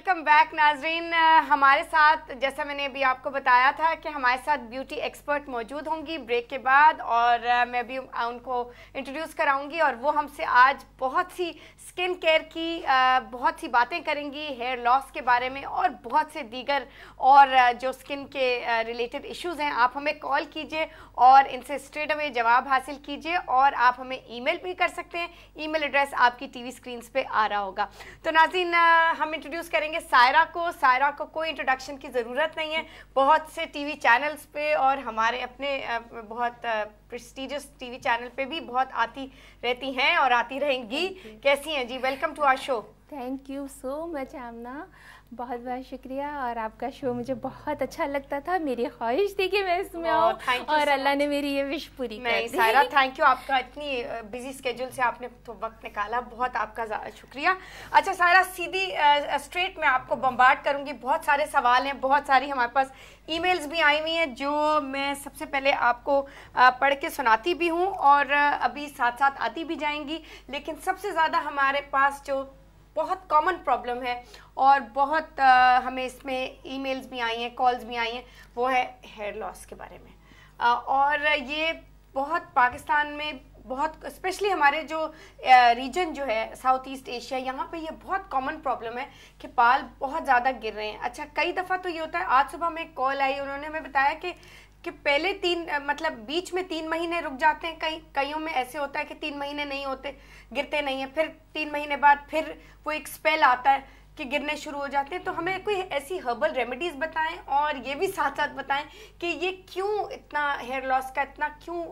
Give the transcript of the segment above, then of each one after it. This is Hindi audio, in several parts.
वेलकम बैक नाजरीन। हमारे साथ जैसा मैंने अभी आपको बताया था कि हमारे साथ ब्यूटी एक्सपर्ट मौजूद होंगी ब्रेक के बाद, और मैं भी उनको इंट्रोड्यूस कराऊंगी और वो हमसे आज बहुत सी स्किन केयर की बहुत सी बातें करेंगी, हेयर लॉस के बारे में और बहुत से दीगर और जो स्किन के रिलेटेड इश्यूज़ हैं। आप हमें कॉल कीजिए और इनसे स्ट्रेट अवे जवाब हासिल कीजिए, और आप हमें ईमेल भी कर सकते हैं। ईमेल एड्रेस आपकी टीवी स्क्रीन पे आ रहा होगा। तो नाज़रीन, हम इंट्रोड्यूस करेंगे सायरा को। सायरा को कोई इंट्रोडक्शन की ज़रूरत नहीं है, बहुत से टीवी चैनल्स पे और हमारे अपने बहुत प्रेस्टिजियस टीवी चैनल पे भी बहुत आती रहती हैं और आती रहेंगी। कैसी हैं जी? Welcome to our show. Thank you so much Amna, बहुत बहुत शुक्रिया। और आपका शो मुझे बहुत अच्छा लगता था, मेरी ख्वाहिश थी कि मैं इसमें आऊँ और अल्लाह ने मेरी ये विश पूरी कर दी। सायरा, थैंक यू, आपका इतनी बिजी स्केड्यूल से आपने तो वक्त निकाला, बहुत आपका शुक्रिया। अच्छा सायरा, सीधी स्ट्रेट मैं आपको बम्बार्ड करूंगी, बहुत सारे सवाल हैं, बहुत सारी हमारे पास ईमेल्स भी आई हुई हैं जो मैं सबसे पहले आपको पढ़ के सुनाती भी हूँ और अभी साथ साथ आती भी जाएंगी। लेकिन सबसे ज़्यादा हमारे पास जो बहुत कॉमन प्रॉब्लम है और बहुत हमें इसमें ईमेल्स भी आई हैं, कॉल्स भी आई हैं, वो है हेयर लॉस के बारे में। और ये बहुत पाकिस्तान में बहुत स्पेशली हमारे जो रीजन जो है साउथ ईस्ट एशिया, यहाँ पे ये बहुत कॉमन प्रॉब्लम है कि बाल बहुत ज़्यादा गिर रहे हैं। अच्छा, कई दफ़ा तो ये होता है, आज सुबह में कॉल आई, उन्होंने हमें बताया कि पहले मतलब बीच में 3 महीने रुक जाते हैं, कईयों में ऐसे होता है कि 3 महीने नहीं होते, गिरते नहीं है, फिर 3 महीने बाद फिर वो एक स्पेल आता है कि गिरने शुरू हो जाते हैं। तो हमें कोई ऐसी हर्बल रेमेडीज बताएं और ये भी साथ साथ बताएं कि ये क्यों इतना हेयर लॉस का इतना क्यों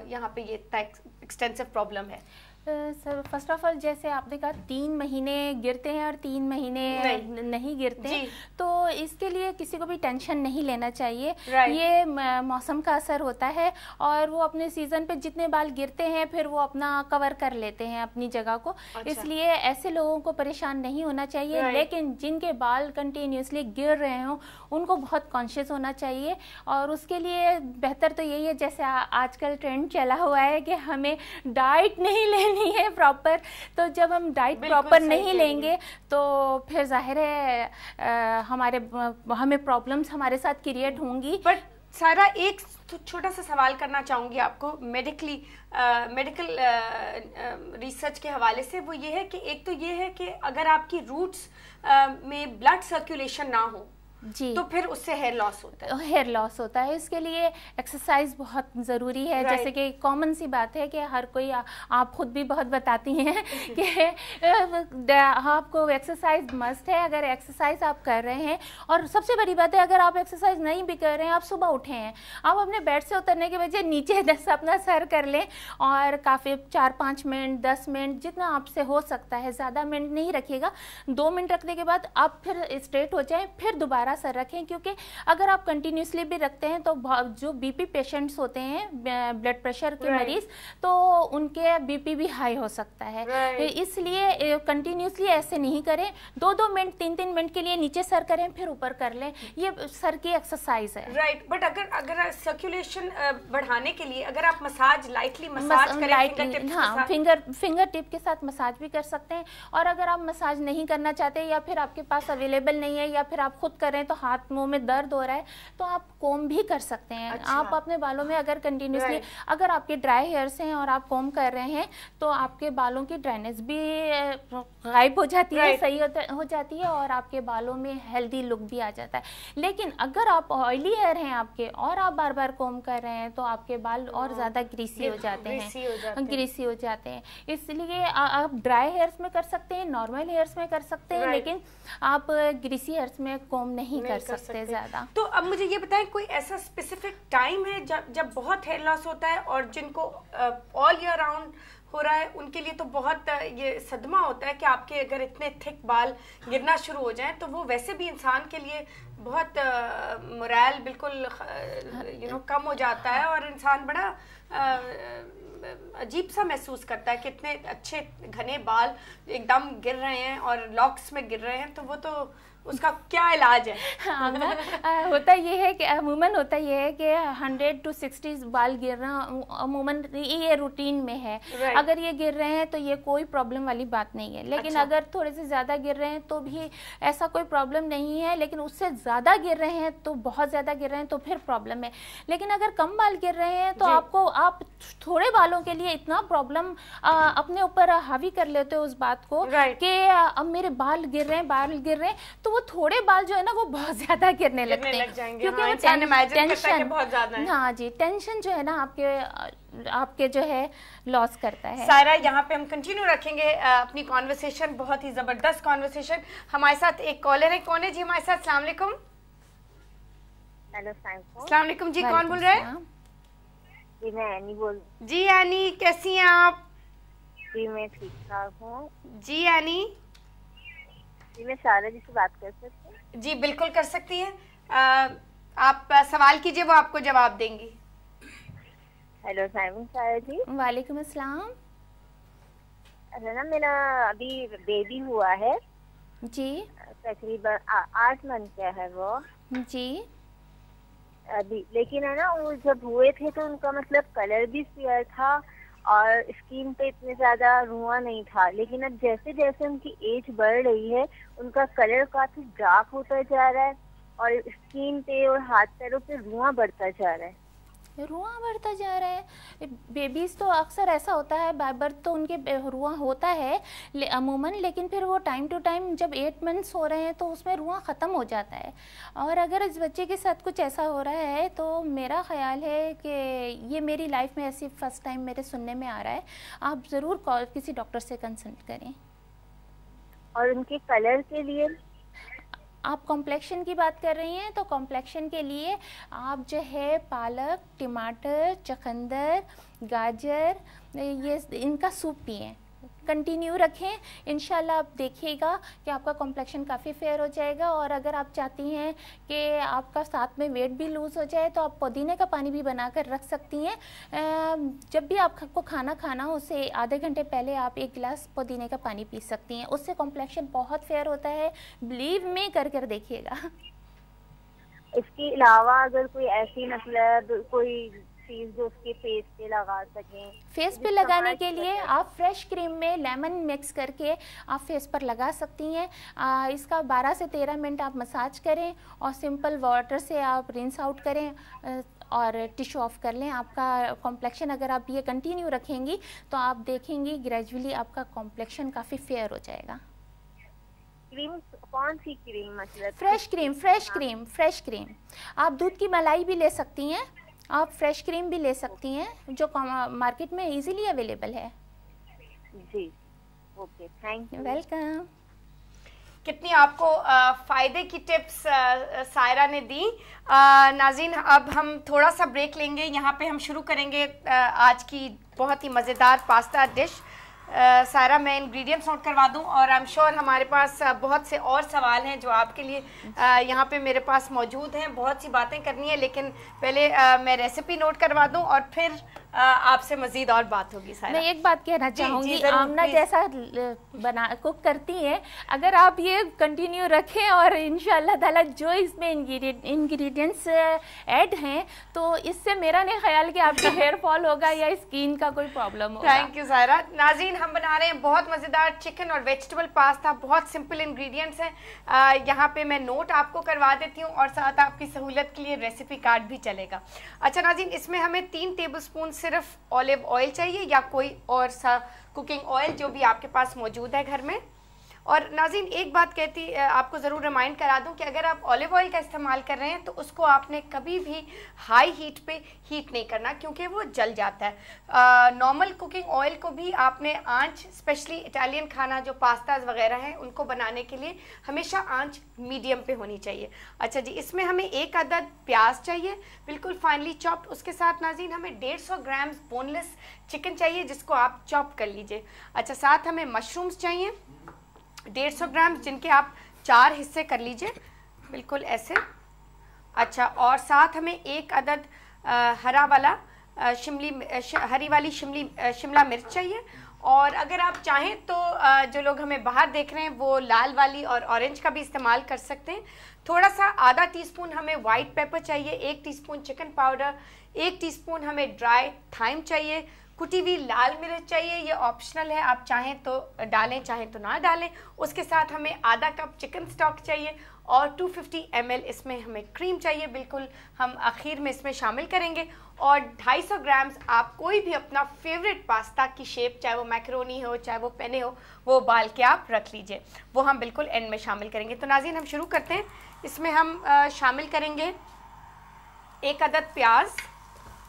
यहाँ पे ये इतना एक्सटेंसिव प्रॉब्लम है। सर फर्स्ट ऑफ ऑल, जैसे आपने कहा 3 महीने गिरते हैं और 3 महीने नहीं गिरते हैं, तो इसके लिए किसी को भी टेंशन नहीं लेना चाहिए। ये मौसम का असर होता है और वो अपने सीजन पे जितने बाल गिरते हैं फिर वो अपना कवर कर लेते हैं अपनी जगह को। इसलिए ऐसे लोगों को परेशान नहीं होना चाहिए। लेकिन जिनके बाल कंटिन्यूसली गिर रहे हों उनको बहुत कॉन्शियस होना चाहिए, और उसके लिए बेहतर तो यही है, जैसे आजकल ट्रेंड चला हुआ है कि हमें डाइट नहीं लेनी है प्रॉपर। तो जब हम डाइट प्रॉपर नहीं लेंगे तो फिर जाहिर है हमें प्रॉब्लम्स हमारे साथ क्रिएट होंगी। बट सारा एक छोटा सा सवाल करना चाहूंगी आपको मेडिकल रिसर्च के हवाले से। वो ये है कि एक तो ये है कि अगर आपकी रूट्स में ब्लड सर्कुलेशन ना हो जी, तो फिर उससे हेयर लॉस होता है। हेयर लॉस होता है, इसके लिए एक्सरसाइज बहुत ज़रूरी है। जैसे कि कॉमन सी बात है कि हर कोई, आप खुद भी बहुत बताती हैं कि आपको एक्सरसाइज मस्ट है। अगर एक्सरसाइज आप कर रहे हैं, और सबसे बड़ी बात है अगर आप एक्सरसाइज नहीं भी कर रहे हैं, आप सुबह उठे हैं, आप अपने बेड से उतरने के बजाय नीचे 10 अपना सर कर लें और काफ़ी 4-5 मिनट 10 मिनट जितना आपसे हो सकता है, ज़्यादा मिनट नहीं रखिएगा। 2 मिनट रखने के बाद आप फिर स्ट्रेट हो जाएं, फिर दोबारा सर रखें। क्योंकि अगर आप कंटिन्यूसली भी रखते हैं तो जो बीपी पेशेंट्स होते हैं, ब्लड प्रेशर के मरीज, तो उनके बीपी भी हाई हो सकता है। इसलिए कंटिन्यूसली ऐसे नहीं करें। 2-2 मिनट 3-3 मिनट के लिए नीचे सर करें, फिर ऊपर कर लें। ये सर की एक्सरसाइज है। राइट, बट अगर सर्कुलेशन बढ़ाने के लिए अगर आप मसाज लाइटली मसाज करें, हाँ, फिंगर टिप के साथ मसाज भी कर सकते हैं। और अगर आप मसाज नहीं करना चाहते या फिर आपके पास अवेलेबल नहीं है या फिर आप खुद करें तो हाथ मुंह में दर्द हो रहा है, तो आप कोम भी कर सकते हैं। आप अपने बालों में अगर कंटिन्यूसली अगर आपके ड्राई हेयर्स हैं और आप कोम कर रहे हैं तो आपके बालों की ड्राइनेस भी गायब हो जाती है, सही हो जाती है, और आपके बालों में हेल्दी लुक भी आ जाता है। लेकिन अगर आप ऑयली हेयर हैं आपके और आप बार बार कोम कर रहे हैं तो आपके बाल और ज़्यादा ग्रीसी हो जाते हैं। इसलिए आप ड्राई हेयर्स में कर सकते हैं, नॉर्मल हेयर्स में कर सकते हैं, लेकिन आप ग्रीसी हेयर्स में कोम नहीं कर सकते ज़्यादा। तो अब मुझे ये बताएं, कोई ऐसा स्पेसिफिक टाइम है जब बहुत हेयर लॉस होता है, और जिनको ऑल ईयर राउंड हो रहा है उनके लिए तो बहुत ये सदमा होता है कि आपके अगर इतने थिक बाल गिरना शुरू हो जाएं, तो वो वैसे भी इंसान के लिए बहुत मोरल बिल्कुल कम हो जाता है और इंसान बड़ा अजीब सा महसूस करता है कि इतने अच्छे घने बाल एकदम गिर रहे हैं और लॉक्स में गिर रहे हैं, तो वो तो उसका क्या इलाज है? होता ये है कि अमूमन होता ये है कि 100 to 60 बाल गिरना अमूमन ये रूटीन में है। अगर ये गिर रहे हैं तो ये कोई प्रॉब्लम वाली बात नहीं है, लेकिन अगर थोड़े से ज़्यादा गिर रहे हैं तो भी ऐसा कोई प्रॉब्लम नहीं है, लेकिन उससे ज़्यादा गिर रहे हैं तो बहुत ज़्यादा गिर रहे हैं तो फिर प्रॉब्लम है। लेकिन अगर कम बाल गिर रहे हैं तो आप थोड़े बालों के लिए इतना प्रॉब्लम अपने ऊपर हावी कर लेते हो उस बात को कि अब मेरे बाल गिर रहे हैं, तो वो थोड़े बाल जो है ना वो बहुत ज्यादा गिरने लगते हैं, क्योंकि वो टेंशन बहुत ज्यादा है। हाँ जी, टेंशन जो है ना आपके जो है लॉस करता है। सायरा, यहाँ पे हम कंटिन्यू रखेंगे अपनी कॉन्वर्सेशन, बहुत ही जबरदस्त कॉन्वर्सेशन। हमारे साथ एक कॉलर है, कौन है जी हमारे साथ? अस्सलाम वालेकुम। हेलो, अस्सलाम वालेकुम जी, कौन बोल रहे हैं? जी मैं एनी बोल। जी एनी, कैसी हैं आप? जी मैं ठीक ठाक हूँ। जी एनी। जी मैं सारा जी से बात कर सकती हूँ? जी बिल्कुल कर सकती हैं। आप सवाल कीजिए, वो आपको जवाब देंगी। हेलो सारा जी। वालेकुम अस्सलाम। अच्छा ना, मेरा अभी बेबी हुआ है जी, तकरीबन 8 मंथ का है वो जी अभी, लेकिन है ना वो जब हुए थे तो उनका मतलब कलर भी फेयर था और स्किन पे इतने ज्यादा रुआ नहीं था, लेकिन अब जैसे जैसे उनकी एज बढ़ रही है उनका कलर काफी डार्क होता जा रहा है और स्किन पे और हाथ पैरों पे रुआ बढ़ता जा रहा है। बेबीज तो अक्सर ऐसा होता है, बाय बर्थ तो उनके रुआ होता है अमूमन, लेकिन फिर वो टाइम टू टाइम जब 8 मंथ्स हो रहे हैं तो उसमें रुआ ख़त्म हो जाता है। और अगर इस बच्चे के साथ कुछ ऐसा हो रहा है तो मेरा ख्याल है कि ये मेरी लाइफ में ऐसी फर्स्ट टाइम मेरे सुनने में आ रहा है, आप ज़रूर किसी डॉक्टर से कंसल्ट करें। और उनके कलर के लिए आप कॉम्प्लेक्शन की बात कर रही हैं, तो कॉम्प्लेक्शन के लिए आप जो है पालक, टमाटर, चुकंदर, गाजर, ये इनका सूप पिएं, कंटिन्यू रखें। इंशाल्लाह आप देखिएगा कि आपका कॉम्प्लेक्शन काफ़ी फेयर हो जाएगा। और अगर आप चाहती हैं कि आपका साथ में वेट भी लूज़ हो जाए तो आप पुदीने का पानी भी बनाकर रख सकती हैं। जब भी आपको खाना खाना हो उससे आधे घंटे पहले आप 1 गिलास पुदीने का पानी पी सकती हैं, उससे कॉम्प्लेक्शन बहुत फेयर होता है, बिलीव में कर देखिएगा। इसके अलावा अगर कोई ऐसी मतलब कोई चीज जो उसके फेस पे लगा सकें? फेस पे लगाने के लिए आप फ्रेश क्रीम में लेमन मिक्स करके आप फेस पर लगा सकती हैं। इसका 12 से 13 मिनट आप मसाज करें और सिंपल वाटर से आप रिंस आउट करें और टिश्यू ऑफ कर लें। आपका कॉम्प्लेक्शन अगर आप ये कंटिन्यू रखेंगी तो आप देखेंगी ग्रेजुअली आपका कॉम्प्लेक्शन काफ़ी फेयर हो जाएगा। क्रीम कौन सी क्रीम? मतलब फ्रेश क्रीम। आप दूध की मलाई भी ले सकती हैं, आप फ्रेश क्रीम भी ले सकती हैं जो मार्केट में इजीली अवेलेबल है। जी ओके, थैंक यू। वेलकम। कितनी आपको फ़ायदे की टिप्स सायरा ने दी। नाज़रीन, अब हम थोड़ा सा ब्रेक लेंगे। यहाँ पे हम शुरू करेंगे आज की बहुत ही मज़ेदार पास्ता डिश। सारा मैं इंग्रेडिएंट्स नोट करवा दूं और आई एम श्योर हमारे पास बहुत से और सवाल हैं जो आपके लिए यहाँ पे मेरे पास मौजूद हैं। बहुत सी बातें करनी है, लेकिन पहले मैं रेसिपी नोट करवा दूं और फिर आपसे मजीद और बात होगी। सारा, मैं एक बात कहना चाहूँगी, आमना जैसा कुक करती हैं, अगर आप ये कंटिन्यू रखें और इंशाल्लाह ताला जो इसमें इंग्रेडिएंट्स ऐड हैं तो इससे मेरा नहीं ख्याल कि आपका हेयर फॉल होगा या स्किन का कोई प्रॉब्लम होगा। Thank you Saira. नाज़रीन, हम बना रहे हैं बहुत मज़ेदार चिकन और वेजिटेबल पास्ता। बहुत सिंपल इंग्रेडिएंट्स हैं। यहाँ पे मैं नोट आपको करवा देती हूँ और साथ आपकी सहूलत के लिए रेसिपी कार्ड भी चलेगा। अच्छा नाज़रीन, इसमें हमें 3 टेबलस्पून सिर्फ ऑलिव ऑयल चाहिए या कोई और सा कुकिंग ऑयल जो भी आपके पास मौजूद है घर में। और नाज़रीन, एक बात आपको ज़रूर रिमाइंड करा दूं कि अगर आप ऑलिव ऑयल का इस्तेमाल कर रहे हैं तो उसको आपने कभी भी हाई हीट पे हीट नहीं करना, क्योंकि वो जल जाता है। नॉर्मल कुकिंग ऑयल को भी आपने आंच, स्पेशली इटालियन खाना जो पास्ताज वगैरह हैं उनको बनाने के लिए हमेशा आंच मीडियम पे होनी चाहिए। अच्छा जी, इसमें हमें 1 अदद प्याज चाहिए, बिल्कुल फाइनली चॉप्ड। उसके साथ नाज़रीन हमें 150 ग्राम बोनलेस चिकन चाहिए जिसको आप चॉप कर लीजिए। अच्छा, साथ हमें मशरूम्स चाहिए 150 ग्राम, जिनके आप 4 हिस्से कर लीजिए, बिल्कुल ऐसे। अच्छा, और साथ हमें 1 अदद हरा वाला हरी वाली शिमला मिर्च चाहिए। और अगर आप चाहें तो जो लोग हमें बाहर देख रहे हैं वो लाल वाली और ऑरेंज का भी इस्तेमाल कर सकते हैं। थोड़ा सा आधा टीस्पून हमें वाइट पेपर चाहिए, 1 टीस्पून चिकन पाउडर, 1 टीस्पून हमें ड्राई थाइम चाहिए, कुटी हुई लाल मिर्च चाहिए, ये ऑप्शनल है, आप चाहें तो डालें चाहें तो ना डालें। उसके साथ हमें आधा कप चिकन स्टॉक चाहिए और 250 ml इसमें हमें क्रीम चाहिए, बिल्कुल हम आखिर में इसमें शामिल करेंगे। और 250 ग्राम्स आप कोई भी अपना फेवरेट पास्ता की शेप, चाहे वो मैक्रोनी हो चाहे वो पेने हो, वो उबाल के आप रख लीजिए, वो हम बिल्कुल एंड में शामिल करेंगे। तो नाज़रीन हम शुरू करते हैं। इसमें हम शामिल करेंगे 1 अदद प्याज।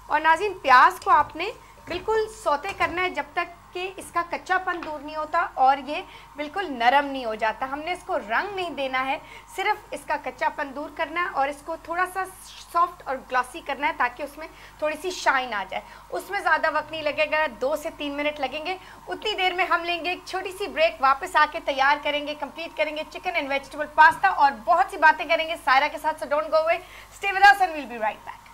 और नाज़रीन प्याज को आपने बिल्कुल सौते करना है जब तक कि इसका कच्चापन दूर नहीं होता और ये बिल्कुल नरम नहीं हो जाता। हमने इसको रंग नहीं देना है, सिर्फ इसका कच्चापन दूर करना है और इसको थोड़ा सा सॉफ्ट और ग्लॉसी करना है ताकि उसमें थोड़ी सी शाइन आ जाए। उसमें ज़्यादा वक्त नहीं लगेगा, 2 से 3 मिनट लगेंगे। उतनी देर में हम लेंगे एक छोटी सी ब्रेक, वापस आके तैयार करेंगे, कंप्लीट करेंगे चिकन एंड वेजिटेबल पास्ता और बहुत सी बातें करेंगे सायरा के साथ। So don't go away, stay with us and we will be right back.